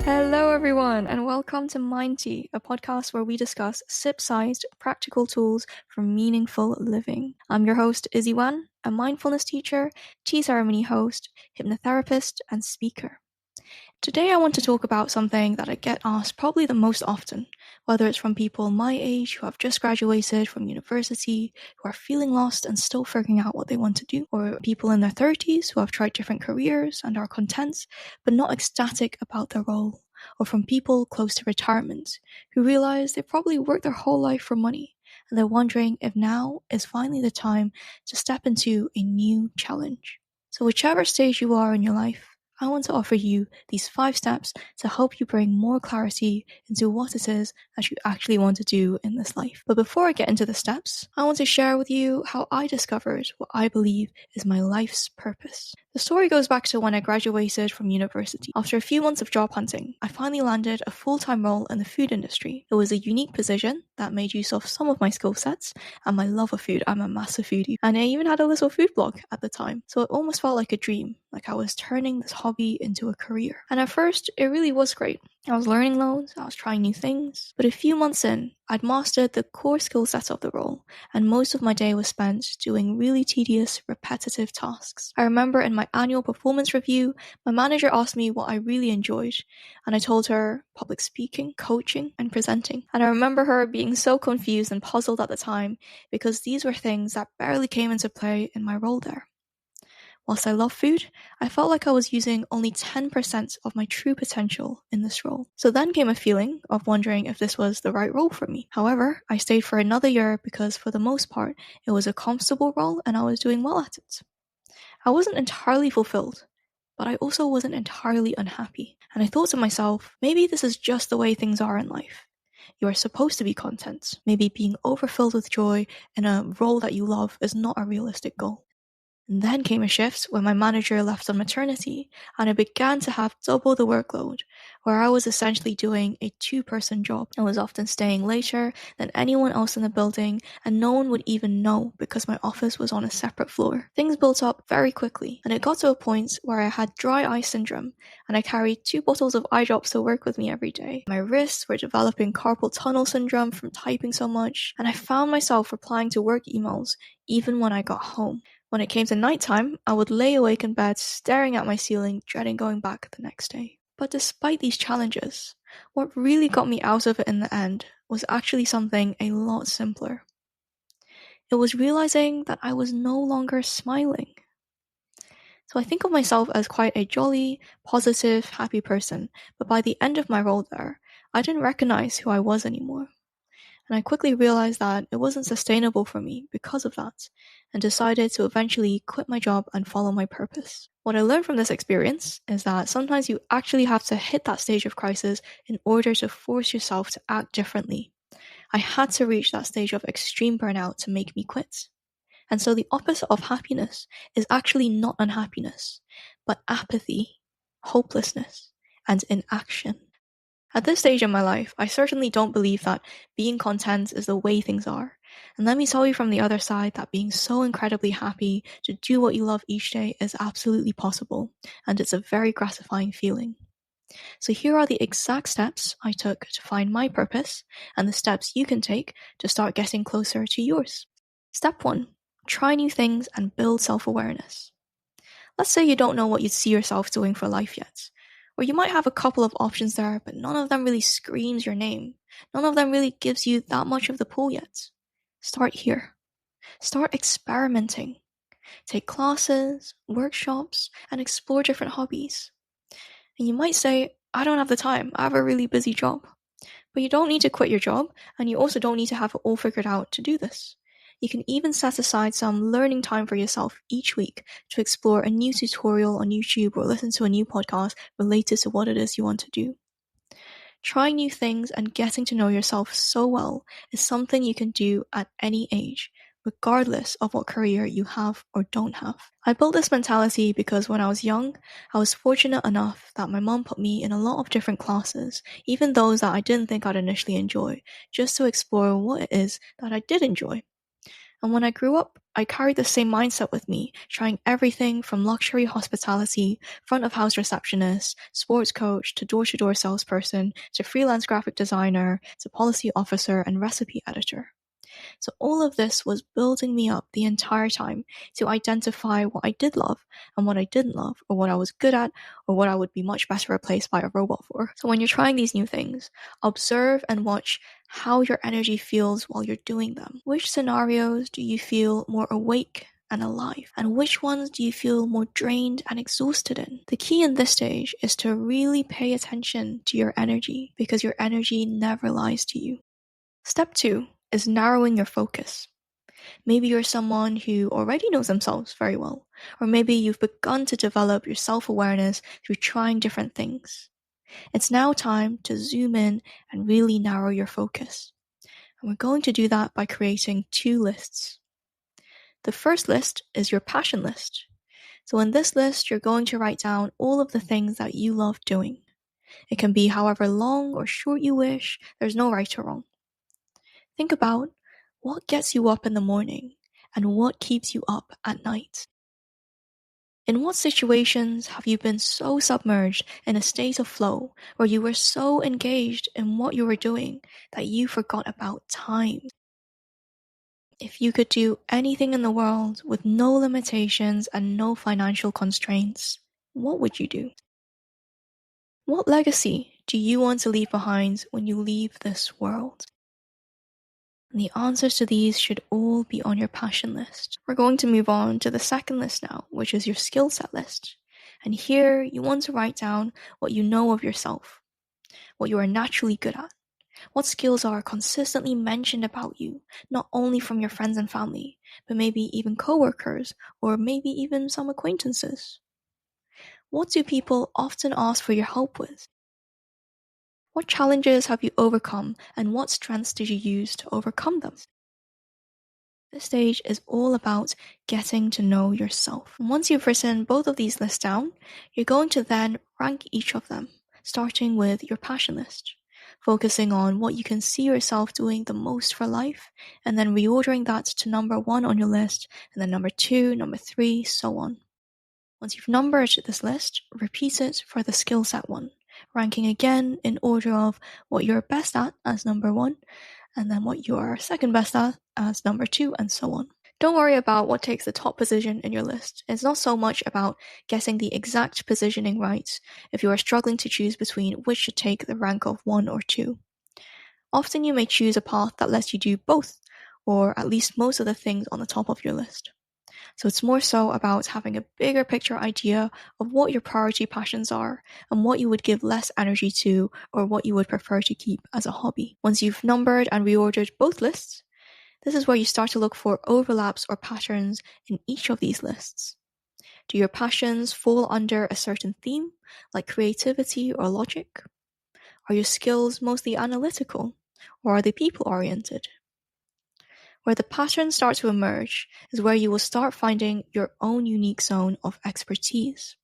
Hello, everyone, and welcome to Mind Tea, a podcast where we discuss sip-sized practical tools for meaningful living. I'm your host, Izzy Wan, a mindfulness teacher, tea ceremony host, hypnotherapist, and speaker. Today, I want to talk about something that I get asked probably the most often, whether it's from people my age who have just graduated from university, who are feeling lost and still figuring out what they want to do, or people in their 30s who have tried different careers and are content, but not ecstatic about their role, or from people close to retirement who realize they've probably worked their whole life for money, and they're wondering if now is finally the time to step into a new challenge. So whichever stage you are in your life, I want to offer you these 5 steps to help you bring more clarity into what it is that you actually want to do in this life. But before I get into the steps, I want to share with you how I discovered what I believe is my life's purpose. The story goes back to when I graduated from university. After a few months of job hunting, I finally landed a full-time role in the food industry. It was a unique position that made use of some of my skill sets and my love of food. I'm a massive foodie, and I even had a little food blog at the time. So it almost felt like a dream, like I was turning this hobby into a career. And at first, it really was great. I was learning loads, I was trying new things, but a few months in, I'd mastered the core skill set of the role, and most of my day was spent doing really tedious, repetitive tasks. I remember in my annual performance review, my manager asked me what I really enjoyed, and I told her public speaking, coaching, and presenting. And I remember her being so confused and puzzled at the time, because these were things that barely came into play in my role there. Whilst I love food, I felt like I was using only 10% of my true potential in this role. So then came a feeling of wondering if this was the right role for me. However, I stayed for another year because for the most part, it was a comfortable role and I was doing well at it. I wasn't entirely fulfilled, but I also wasn't entirely unhappy. And I thought to myself, maybe this is just the way things are in life. You are supposed to be content. Maybe being overfilled with joy in a role that you love is not a realistic goal. And then came a shift when my manager left on maternity, and I began to have double the workload, where I was essentially doing a 2-person job. I was often staying later than anyone else in the building, and no one would even know because my office was on a separate floor. Things built up very quickly, and it got to a point where I had dry eye syndrome, and I carried 2 bottles of eye drops to work with me every day. My wrists were developing carpal tunnel syndrome from typing so much, and I found myself replying to work emails even when I got home. When it came to nighttime, I would lay awake in bed staring at my ceiling, dreading going back the next day. But despite these challenges, what really got me out of it in the end was actually something a lot simpler. It was realizing that I was no longer smiling. So I think of myself as quite a jolly, positive, happy person, but by the end of my role there, I didn't recognize who I was anymore. And I quickly realized that it wasn't sustainable for me because of that, and decided to eventually quit my job and follow my purpose. What I learned from this experience is that sometimes you actually have to hit that stage of crisis in order to force yourself to act differently. I had to reach that stage of extreme burnout to make me quit. And so the opposite of happiness is actually not unhappiness, but apathy, hopelessness, and inaction. At this stage in my life, I certainly don't believe that being content is the way things are. And let me tell you from the other side that being so incredibly happy to do what you love each day is absolutely possible, and it's a very gratifying feeling. So here are the exact steps I took to find my purpose, and the steps you can take to start getting closer to yours. Step 1. Try new things and build self-awareness. Let's say you don't know what you see yourself doing for life yet. Or you might have a couple of options there, but none of them really screams your name. None of them really gives you that much of the pull yet. Start here. Start experimenting. Take classes, workshops, and explore different hobbies. And you might say, I don't have the time, I have a really busy job. But you don't need to quit your job, and you also don't need to have it all figured out to do this. You can even set aside some learning time for yourself each week to explore a new tutorial on YouTube or listen to a new podcast related to what it is you want to do. Trying new things and getting to know yourself so well is something you can do at any age, regardless of what career you have or don't have. I built this mentality because when I was young, I was fortunate enough that my mom put me in a lot of different classes, even those that I didn't think I'd initially enjoy, just to explore what it is that I did enjoy. And when I grew up, I carried the same mindset with me, trying everything from luxury hospitality, front of house receptionist, sports coach, to door-to-door salesperson, to freelance graphic designer, to policy officer and recipe editor. So all of this was building me up the entire time to identify what I did love and what I didn't love, or what I was good at, or what I would be much better replaced by a robot for. So when you're trying these new things, observe and watch how your energy feels while you're doing them. Which scenarios do you feel more awake and alive? And which ones do you feel more drained and exhausted in? The key in this stage is to really pay attention to your energy, because your energy never lies to you. Step 2 is narrowing your focus. Maybe you're someone who already knows themselves very well, or maybe you've begun to develop your self-awareness through trying different things. It's now time to zoom in and really narrow your focus. And we're going to do that by creating 2 lists. The first list is your passion list. So in this list, you're going to write down all of the things that you love doing. It can be however long or short you wish. There's no right or wrong. Think about what gets you up in the morning and what keeps you up at night. In what situations have you been so submerged in a state of flow where you were so engaged in what you were doing that you forgot about time? If you could do anything in the world with no limitations and no financial constraints, what would you do? What legacy do you want to leave behind when you leave this world? And the answers to these should all be on your passion list. We're going to move on to the second list now, which is your skill set list. And here you want to write down what you know of yourself, what you are naturally good at, what skills are consistently mentioned about you, not only from your friends and family, but maybe even coworkers, or maybe even some acquaintances. What do people often ask for your help with? What challenges have you overcome, and what strengths did you use to overcome them? This stage is all about getting to know yourself. And once you've written both of these lists down, you're going to then rank each of them, starting with your passion list, focusing on what you can see yourself doing the most for life, and then reordering that to number 1 on your list, and then number 2, number 3, so on. Once you've numbered this list, repeat it for the skill set one, ranking again in order of what you're best at as number 1, and then what you are second best at as number 2, and so on. Don't worry about what takes the top position in your list. It's not so much about getting the exact positioning right if you are struggling to choose between which should take the rank of 1 or 2. Often you may choose a path that lets you do both, or at least most of the things on the top of your list. So it's more so about having a bigger picture idea of what your priority passions are and what you would give less energy to, or what you would prefer to keep as a hobby. Once you've numbered and reordered both lists, this is where you start to look for overlaps or patterns in each of these lists. Do your passions fall under a certain theme, like creativity or logic? Are your skills mostly analytical, or are they people-oriented? Where the patterns start to emerge is where you will start finding your own unique zone of expertise.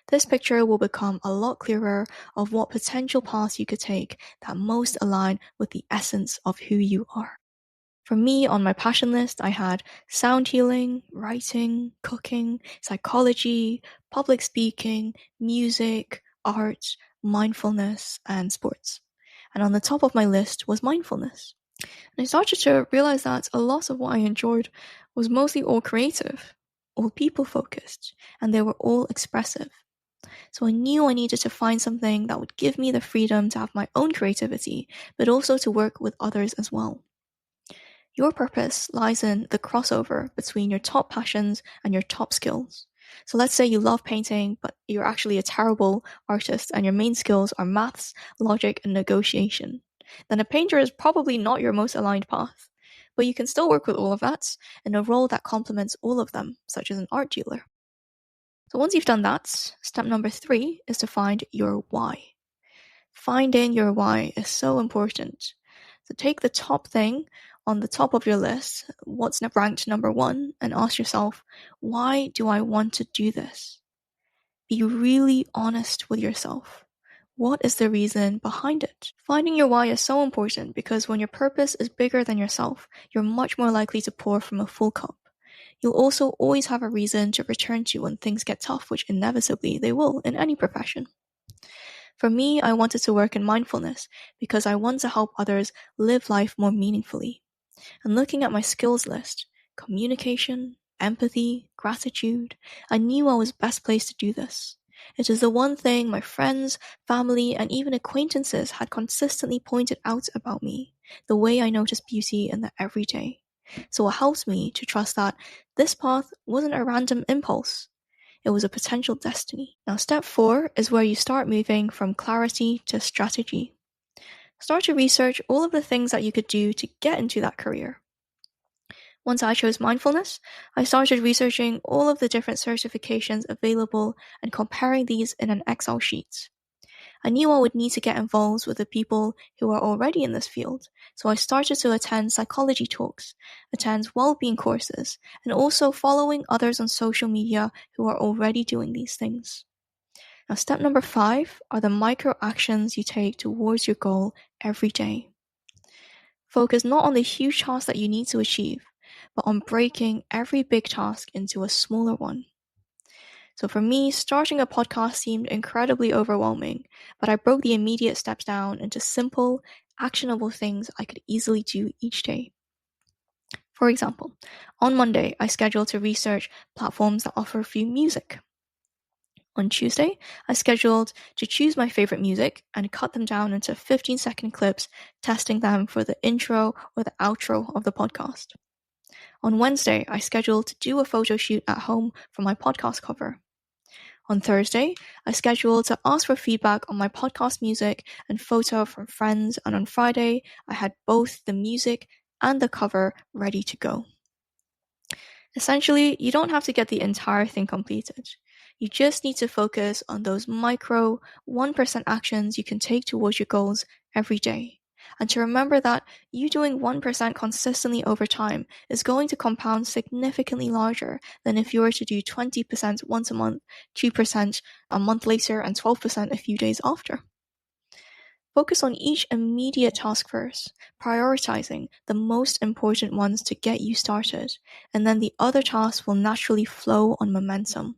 This picture will become a lot clearer of what potential paths you could take that most align with the essence of who you are. For me, on my passion list, I had sound healing, writing, cooking, psychology, public speaking, music, art, mindfulness, and sports. And on the top of my list was mindfulness. And I started to realize that a lot of what I enjoyed was mostly all creative, all people-focused, and they were all expressive. So I knew I needed to find something that would give me the freedom to have my own creativity, but also to work with others as well. Your purpose lies in the crossover between your top passions and your top skills. So let's say you love painting, but you're actually a terrible artist and your main skills are maths, logic, and negotiation. Then a painter is probably not your most aligned path. But you can still work with all of that in a role that complements all of them, such as an art dealer. So once you've done that, step number 3 is to find your why. Finding your why is so important. So take the top thing on the top of your list, what's ranked number 1, and ask yourself, why do I want to do this? Be really honest with yourself. What is the reason behind it? Finding your why is so important because when your purpose is bigger than yourself, you're much more likely to pour from a full cup. You'll also always have a reason to return to when things get tough, which inevitably they will in any profession. For me, I wanted to work in mindfulness because I want to help others live life more meaningfully. And looking at my skills list, communication, empathy, gratitude, I knew I was best placed to do this. It is the one thing my friends, family, and even acquaintances had consistently pointed out about me, the way I notice beauty in the everyday. So it helps me to trust that this path wasn't a random impulse. It was a potential destiny. Now, step 4 is where you start moving from clarity to strategy. Start to research all of the things that you could do to get into that career. Once I chose mindfulness, I started researching all of the different certifications available and comparing these in an Excel sheet. I knew I would need to get involved with the people who are already in this field, so I started to attend psychology talks, attend well-being courses, and also following others on social media who are already doing these things. Now, step number 5 are the micro actions you take towards your goal every day. Focus not on the huge task that you need to achieve, but on breaking every big task into a smaller one. So for me, starting a podcast seemed incredibly overwhelming, but I broke the immediate steps down into simple, actionable things I could easily do each day. For example, on Monday, I scheduled to research platforms that offer free music. On Tuesday, I scheduled to choose my favorite music and cut them down into 15-second clips, testing them for the intro or the outro of the podcast. On Wednesday, I scheduled to do a photo shoot at home for my podcast cover. On Thursday, I scheduled to ask for feedback on my podcast music and photo from friends, and on Friday, I had both the music and the cover ready to go. Essentially, you don't have to get the entire thing completed. You just need to focus on those micro 1% actions you can take towards your goals every day. And to remember that you doing 1% consistently over time is going to compound significantly larger than if you were to do 20% once a month, 2% a month later, and 12% a few days after. Focus on each immediate task first, prioritizing the most important ones to get you started, and then the other tasks will naturally flow on momentum.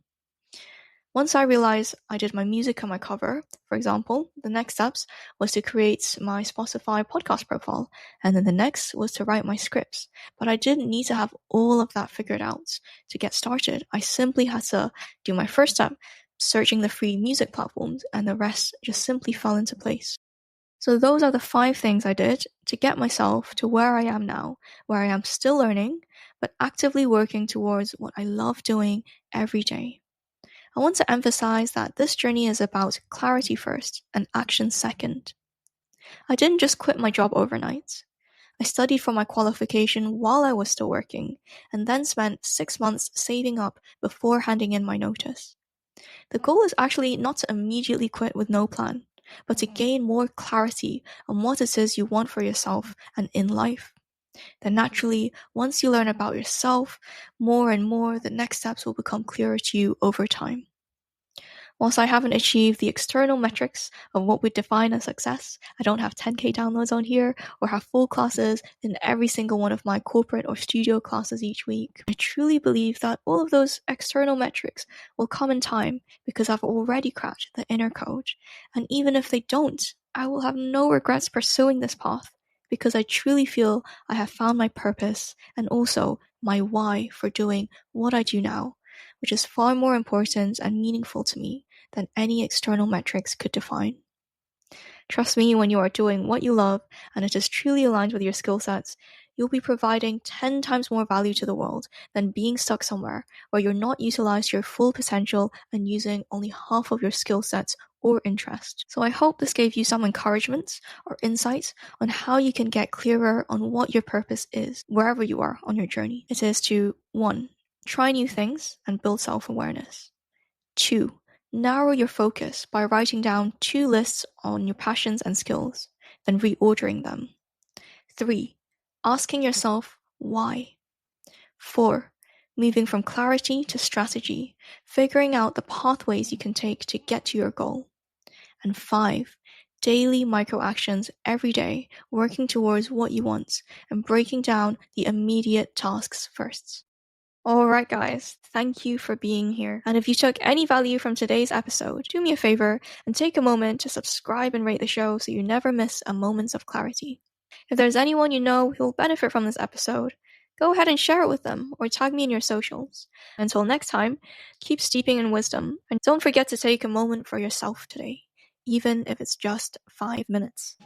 Once I realized I did my music and my cover, for example, the next steps was to create my Spotify podcast profile, and then the next was to write my scripts. But I didn't need to have all of that figured out to get started. I simply had to do my first step, searching the free music platforms, and the rest just simply fell into place. So those are the 5 things I did to get myself to where I am now, where I am still learning, but actively working towards what I love doing every day. I want to emphasize that this journey is about clarity first and action second. I didn't just quit my job overnight. I studied for my qualification while I was still working, and then spent 6 months saving up before handing in my notice. The goal is actually not to immediately quit with no plan, but to gain more clarity on what it is you want for yourself and in life. Then naturally, once you learn about yourself more and more, the next steps will become clearer to you over time. Whilst I haven't achieved the external metrics of what we define as success, I don't have 10k downloads on here or have full classes in every single one of my corporate or studio classes each week. I truly believe that all of those external metrics will come in time because I've already cracked the inner code. And even if they don't, I will have no regrets pursuing this path because I truly feel I have found my purpose and also my why for doing what I do now, which is far more important and meaningful to me than any external metrics could define. Trust me, when you are doing what you love and it is truly aligned with your skill sets, you'll be providing 10 times more value to the world than being stuck somewhere where you're not utilized your full potential and using only half of your skill sets or interest. So I hope this gave you some encouragement or insights on how you can get clearer on what your purpose is wherever you are on your journey. It is to 1. Try new things and build self-awareness. 2. Narrow your focus by writing down 2 lists on your passions and skills, then reordering them. 3. Asking yourself why. 4. Moving from clarity to strategy, figuring out the pathways you can take to get to your goal. And 5, daily micro actions every day, working towards what you want and breaking down the immediate tasks first. Alright guys, thank you for being here. And if you took any value from today's episode, do me a favor and take a moment to subscribe and rate the show so you never miss a moment of clarity. If there's anyone you know who will benefit from this episode, go ahead and share it with them or tag me in your socials. Until next time, keep steeping in wisdom and don't forget to take a moment for yourself today, even if it's just 5 minutes.